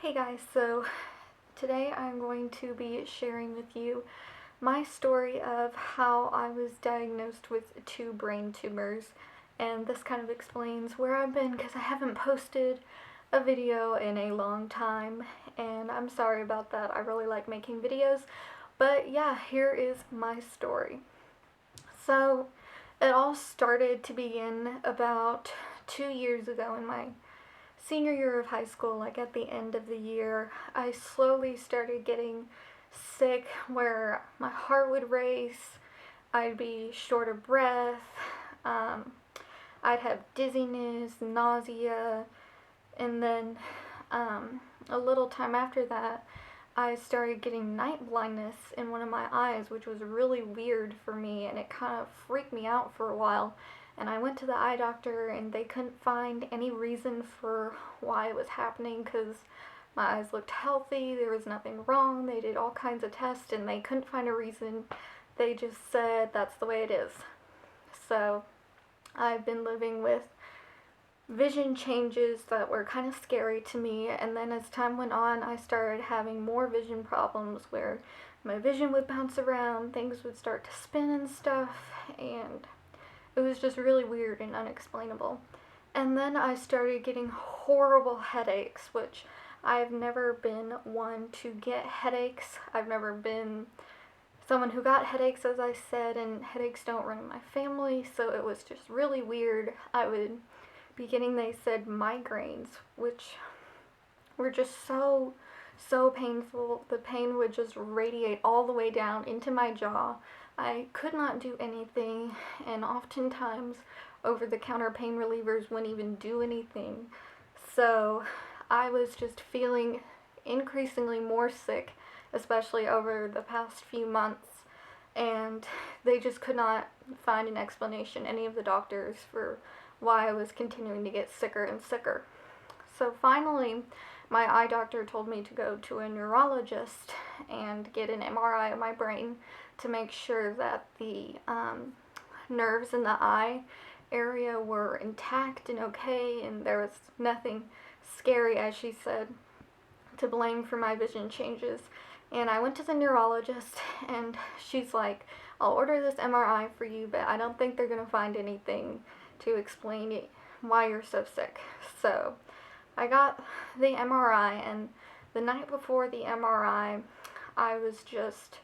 Hey guys, so today I'm going to be sharing with you my story of how I was diagnosed with 2 brain tumors, and this kind of explains where I've been because I haven't posted a video in a long time, and I'm sorry about that. I really like making videos, but yeah, here is my story. So it all started to begin about 2 years ago in my senior year of high school. Like at the end of the year, I slowly started getting sick where my heart would race, I'd be short of breath, um, I'd have dizziness, nausea, and then a little time after that, I started getting night blindness in one of my eyes, which was really weird for me, and it kind of freaked me out for a while. And I went to the eye doctor, and they couldn't find any reason for why it was happening because my eyes looked healthy, there was nothing wrong. They did all kinds of tests, and they couldn't find a reason. They just said that's the way it is. So I've been living with vision changes that were kind of scary to me, and then as time went on, I started having more vision problems where my vision would bounce around, things would start to spin and stuff, and it was just really weird and unexplainable. And then I started getting horrible headaches, which I've never been one to get headaches. I've never been someone who got headaches, as I said, and headaches don't run in my family, so it was just really weird. I would beginning they said migraines, which were just so painful. The pain would just radiate all the way down into my jaw. I could not do anything, and oftentimes over-the-counter pain relievers wouldn't even do anything. So I was just feeling increasingly more sick, especially over the past few months, and they just could not find an explanation, any of the doctors, for why I was continuing to get sicker and sicker. So finally, my eye doctor told me to go to a neurologist and get an MRI of my brain to make sure that the nerves in the eye area were intact and okay, and there was nothing scary, as she said, to blame for my vision changes. And I went to the neurologist, and she's like, I'll order this MRI for you, but I don't think they're going to find anything to explain why you're so sick. So I got the MRI, and the night before the MRI, I was just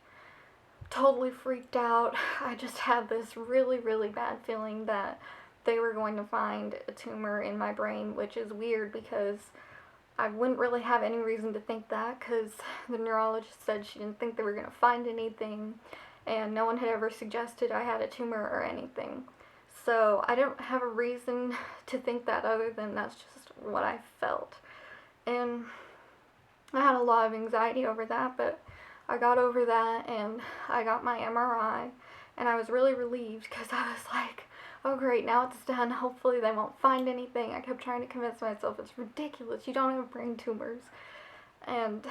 totally freaked out. I just had this really bad feeling that they were going to find a tumor in my brain, which is weird because I wouldn't really have any reason to think that because the neurologist said she didn't think they were going to find anything, and no one had ever suggested I had a tumor or anything. So I don't have a reason to think that other than that's just what I felt. And I had a lot of anxiety over that, but I got over that, and I got my MRI, and I was really relieved because I was like, oh great, now it's done. Hopefully they won't find anything. I kept trying to convince myself it's ridiculous. You don't have brain tumors. And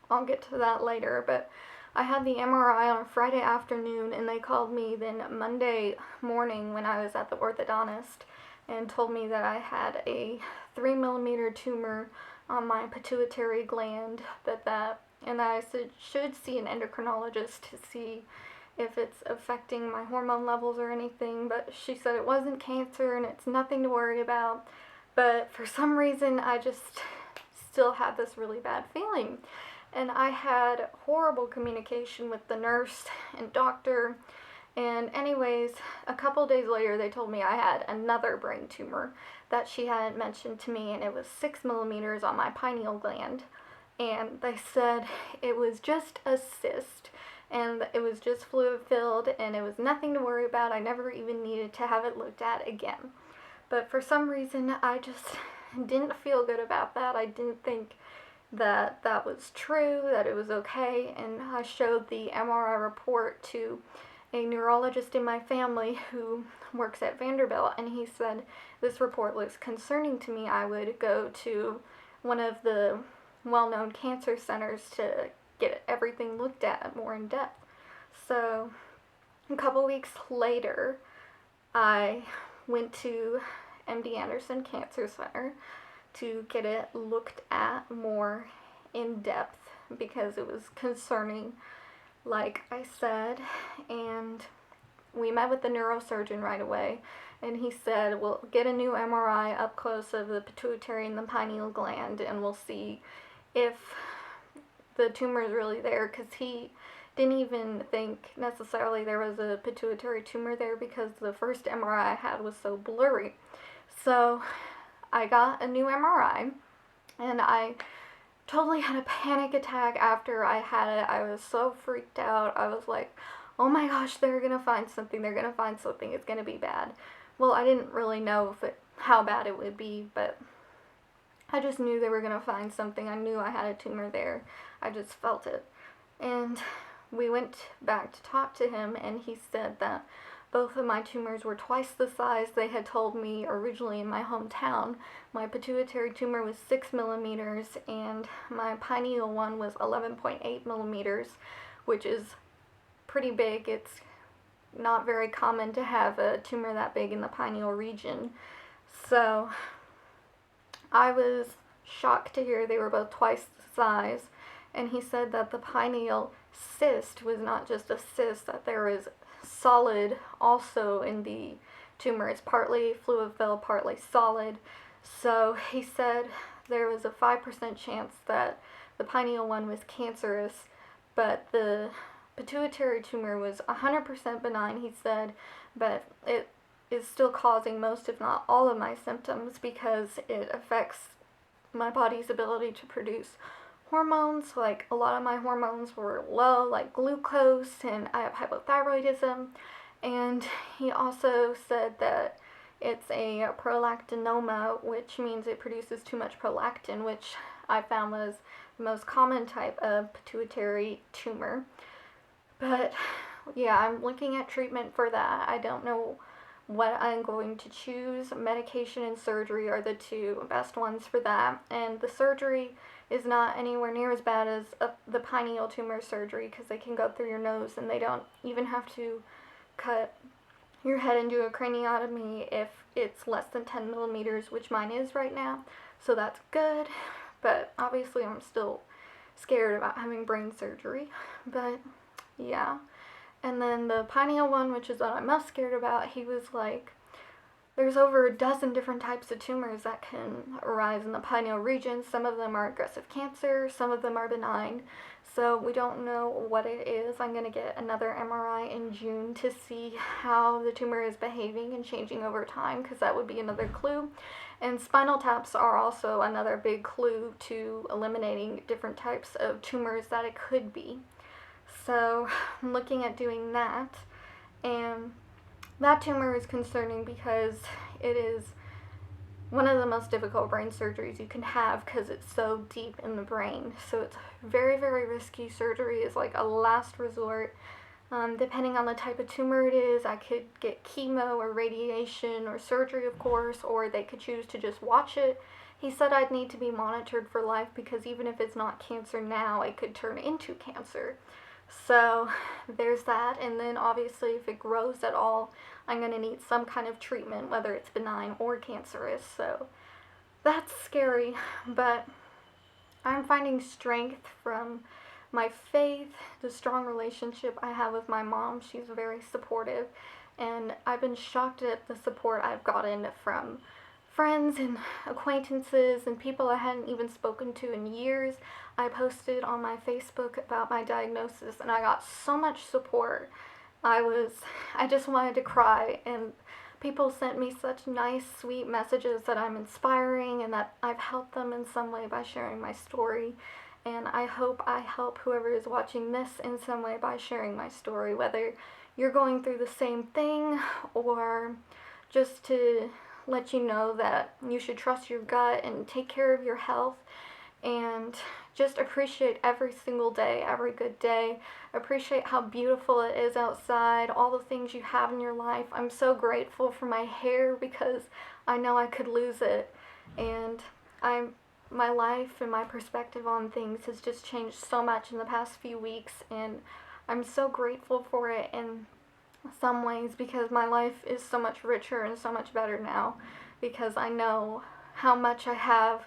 I'll get to that later, but I had the MRI on a Friday afternoon, and they called me then Monday morning when I was at the orthodontist and told me that I had a 3mm tumor on my pituitary gland, and I should see an endocrinologist to see if it's affecting my hormone levels or anything, but she said it wasn't cancer and it's nothing to worry about. But for some reason, I just still had this really bad feeling. And I had horrible communication with the nurse and doctor. And anyways, a couple days later, they told me I had another brain tumor that she hadn't mentioned to me, and it was 6mm on my pineal gland. And they said it was just a cyst, and it was just fluid-filled, and it was nothing to worry about. I never even needed to have it looked at again. But for some reason, I just didn't feel good about that. I didn't think that that was true, that it was okay, and I showed the MRI report to a neurologist in my family who works at Vanderbilt, and he said, this report looks concerning to me. I would go to one of the well-known cancer centers to get everything looked at more in depth. So a couple weeks later, I went to MD Anderson Cancer Center to get it looked at more in depth because it was concerning, like I said. And we met with the neurosurgeon right away, and he said, we'll get a new MRI up close of the pituitary and the pineal gland, and we'll see if the tumor is really there, because he didn't even think necessarily there was a pituitary tumor there because the first MRI I had was so blurry. So I got a new MRI, and I totally had a panic attack after I had it. I was so freaked out. I was like, oh my gosh, they're gonna find something, it's gonna be bad. Well, I didn't really know how bad it would be, but I just knew they were gonna find something. I knew I had a tumor there. I just felt it. And we went back to talk to him, and he said that both of my tumors were twice the size they had told me originally in my hometown. My pituitary tumor was 6 millimeters, and my pineal one was 11.8 millimeters, which is pretty big. It's not very common to have a tumor that big in the pineal region. So I was shocked to hear they were both twice the size. And he said that the pineal cyst was not just a cyst, that there was solid also in the tumor. It's partly fluid-filled, partly solid. So he said there was a 5% chance that the pineal one was cancerous, but the pituitary tumor was 100% benign, he said, but it is still causing most, if not all, of my symptoms because it affects my body's ability to produce hormones. Like, a lot of my hormones were low, like glucose, and I have hypothyroidism. And he also said that it's a prolactinoma, which means it produces too much prolactin, which I found was the most common type of pituitary tumor. But yeah, I'm looking at treatment for that. I don't know what I'm going to choose. Medication and surgery are the two best ones for that. And the surgery is not anywhere near as bad as the pineal tumor surgery, because they can go through your nose, and they don't even have to cut your head and do a craniotomy if it's less than 10 millimeters, which mine is right now. So that's good. But obviously I'm still scared about having brain surgery. But yeah. And then the pineal one, which is what I'm most scared about, he was like, there's over a dozen different types of tumors that can arise in the pineal region. Some of them are aggressive cancer, some of them are benign. So we don't know what it is. I'm going to get another MRI in June to see how the tumor is behaving and changing over time, because that would be another clue. And spinal taps are also another big clue to eliminating different types of tumors that it could be. So I'm looking at doing that, and that tumor is concerning because it is one of the most difficult brain surgeries you can have because it's so deep in the brain. So it's very, very risky surgery. It's like a last resort. Depending on the type of tumor it is, I could get chemo or radiation or surgery, of course, or they could choose to just watch it. He said I'd need to be monitored for life because even if it's not cancer now, it could turn into cancer. So there's that. And then obviously if it grows at all, I'm going to need some kind of treatment, whether it's benign or cancerous. So that's scary, but I'm finding strength from my faith, the strong relationship I have with my mom. She's very supportive, and I've been shocked at the support I've gotten from friends and acquaintances and people I hadn't even spoken to in years. I posted on my Facebook about my diagnosis, and I got so much support. I just wanted to cry, and people sent me such nice, sweet messages that I'm inspiring and that I've helped them in some way by sharing my story. And I hope I help whoever is watching this in some way by sharing my story, whether you're going through the same thing or just to let you know that you should trust your gut and take care of your health and just appreciate every single day, every good day. Appreciate how beautiful it is outside, all the things you have in your life. I'm so grateful for my hair because I know I could lose it, and my life and my perspective on things has just changed so much in the past few weeks, and I'm so grateful for it in some ways because my life is so much richer and so much better now because I know how much I have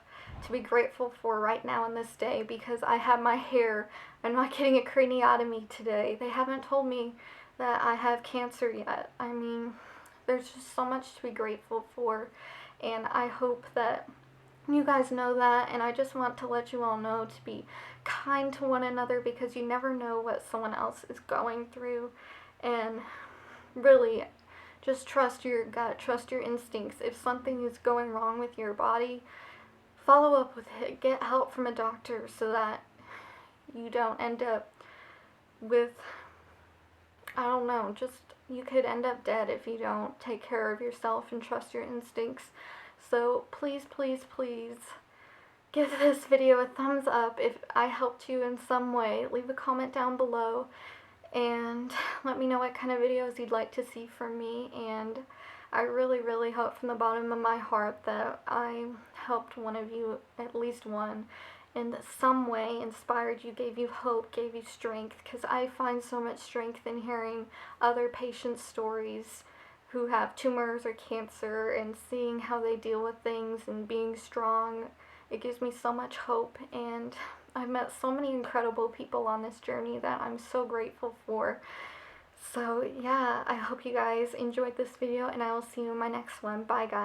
to be grateful for right now in this day, because I have my hair. I'm not getting a craniotomy today. They haven't told me that I have cancer yet. I mean, there's just so much to be grateful for, and I hope that you guys know that, and I just want to let you all know to be kind to one another, because you never know what someone else is going through. And really, just trust your gut, trust your instincts. If something is going wrong with your body, follow up with it. Get help from a doctor so that you don't end up with, I don't know, just you could end up dead if you don't take care of yourself and trust your instincts. So please, please, please give this video a thumbs up if I helped you in some way. Leave a comment down below and let me know what kind of videos you'd like to see from me. And I really, really hope from the bottom of my heart that I helped one of you, at least one, in some way, inspired you, gave you hope, gave you strength, because I find so much strength in hearing other patients' stories who have tumors or cancer and seeing how they deal with things and being strong. It gives me so much hope, and I've met so many incredible people on this journey that I'm so grateful for. So yeah, I hope you guys enjoyed this video, and I will see you in my next one. Bye guys.